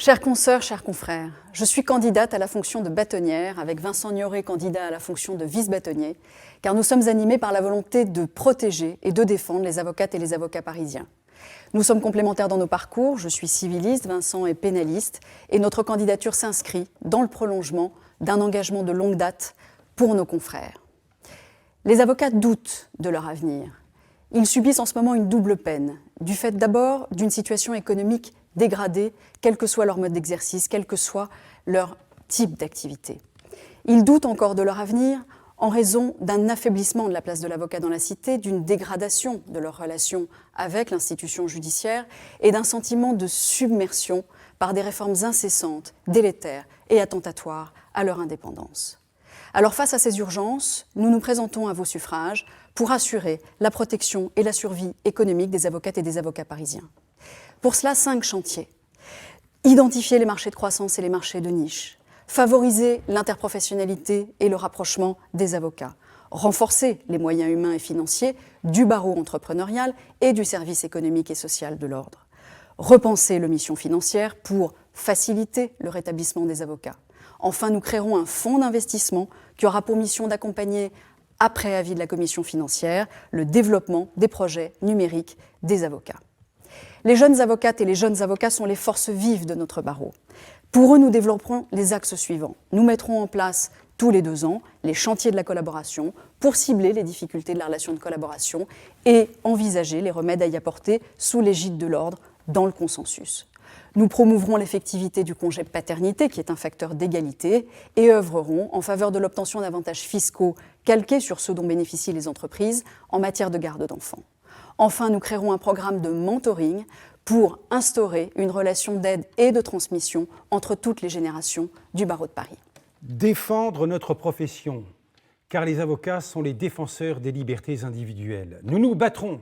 Chères consoeurs, chers confrères, je suis candidate à la fonction de bâtonnière avec Vincent Nioré, candidat à la fonction de vice-bâtonnier, car nous sommes animés par la volonté de protéger et de défendre les avocates et les avocats parisiens. Nous sommes complémentaires dans nos parcours, je suis civiliste, Vincent est pénaliste, et notre candidature s'inscrit dans le prolongement d'un engagement de longue date pour nos confrères. Les avocats doutent de leur avenir. Ils subissent en ce moment une double peine, du fait d'abord d'une situation économique dégradés, quel que soit leur mode d'exercice, quel que soit leur type d'activité. Ils doutent encore de leur avenir en raison d'un affaiblissement de la place de l'avocat dans la cité, d'une dégradation de leur relation avec l'institution judiciaire et d'un sentiment de submersion par des réformes incessantes, délétères et attentatoires à leur indépendance. Alors face à ces urgences, nous nous présentons à vos suffrages pour assurer la protection et la survie économique des avocates et des avocats parisiens. Pour cela, 5 chantiers. Identifier les marchés de croissance et les marchés de niche. Favoriser l'interprofessionnalité et le rapprochement des avocats. Renforcer les moyens humains et financiers du barreau entrepreneurial et du service économique et social de l'ordre. Repenser les missions financières pour faciliter le rétablissement des avocats. Enfin, nous créerons un fonds d'investissement qui aura pour mission d'accompagner, après avis de la commission financière, le développement des projets numériques des avocats. Les jeunes avocates et les jeunes avocats sont les forces vives de notre barreau. Pour eux, nous développerons les axes suivants. Nous mettrons en place tous les 2 ans les chantiers de la collaboration pour cibler les difficultés de la relation de collaboration et envisager les remèdes à y apporter sous l'égide de l'ordre dans le consensus. Nous promouvrons l'effectivité du congé paternité, qui est un facteur d'égalité, et œuvrerons en faveur de l'obtention d'avantages fiscaux calqués sur ceux dont bénéficient les entreprises en matière de garde d'enfants. Enfin, nous créerons un programme de mentoring pour instaurer une relation d'aide et de transmission entre toutes les générations du barreau de Paris. Défendre notre profession, car les avocats sont les défenseurs des libertés individuelles. Nous nous battrons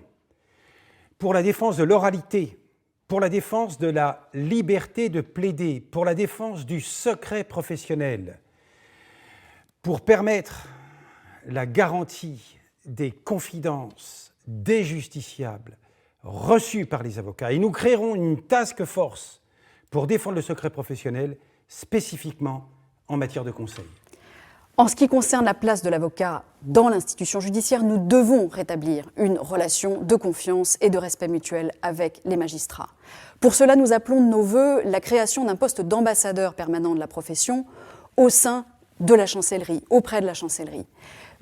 pour la défense de l'oralité, pour la défense de la liberté de plaider, pour la défense du secret professionnel, pour permettre la garantie des confidences des justiciables reçus par les avocats. Et nous créerons une task force pour défendre le secret professionnel, spécifiquement en matière de conseil. En ce qui concerne la place de l'avocat dans l'institution judiciaire, nous devons rétablir une relation de confiance et de respect mutuel avec les magistrats. Pour cela, nous appelons de nos vœux la création d'un poste d'ambassadeur permanent de la profession au sein de la chancellerie, auprès de la chancellerie.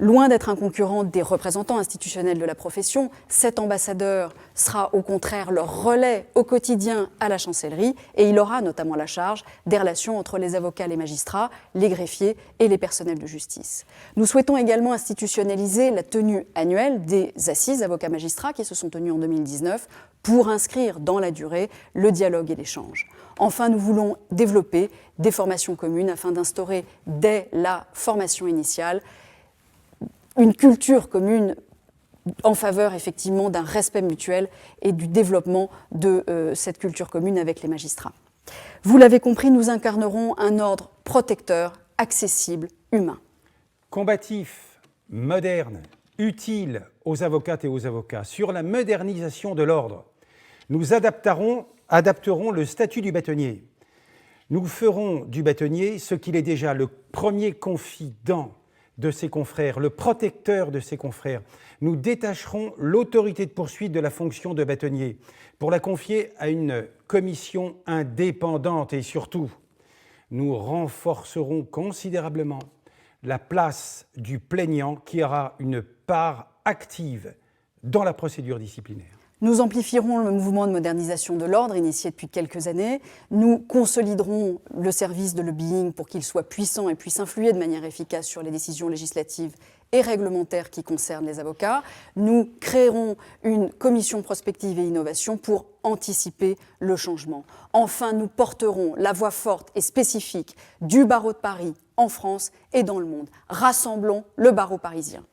Loin d'être un concurrent des représentants institutionnels de la profession, cet ambassadeur sera au contraire leur relais au quotidien à la chancellerie et il aura notamment la charge des relations entre les avocats, les magistrats, les greffiers et les personnels de justice. Nous souhaitons également institutionnaliser la tenue annuelle des assises avocats-magistrats qui se sont tenues en 2019 pour inscrire dans la durée le dialogue et l'échange. Enfin, nous voulons développer des formations communes afin d'instaurer dès la formation initiale une culture commune en faveur effectivement d'un respect mutuel et du développement de cette culture commune avec les magistrats. Vous l'avez compris, nous incarnerons un ordre protecteur, accessible, humain. Combatif, moderne, utile aux avocates et aux avocats. Sur la modernisation de l'ordre, nous adapterons le statut du bâtonnier. Nous ferons du bâtonnier ce qu'il est déjà, le premier confident de ses confrères, le protecteur de ses confrères. Nous détacherons l'autorité de poursuite de la fonction de bâtonnier pour la confier à une commission indépendante et surtout, nous renforcerons considérablement la place du plaignant qui aura une part active dans la procédure disciplinaire. Nous amplifierons le mouvement de modernisation de l'ordre initié depuis quelques années. Nous consoliderons le service de lobbying pour qu'il soit puissant et puisse influer de manière efficace sur les décisions législatives et réglementaires qui concernent les avocats. Nous créerons une commission prospective et innovation pour anticiper le changement. Enfin, nous porterons la voix forte et spécifique du barreau de Paris en France et dans le monde. Rassemblons le barreau parisien.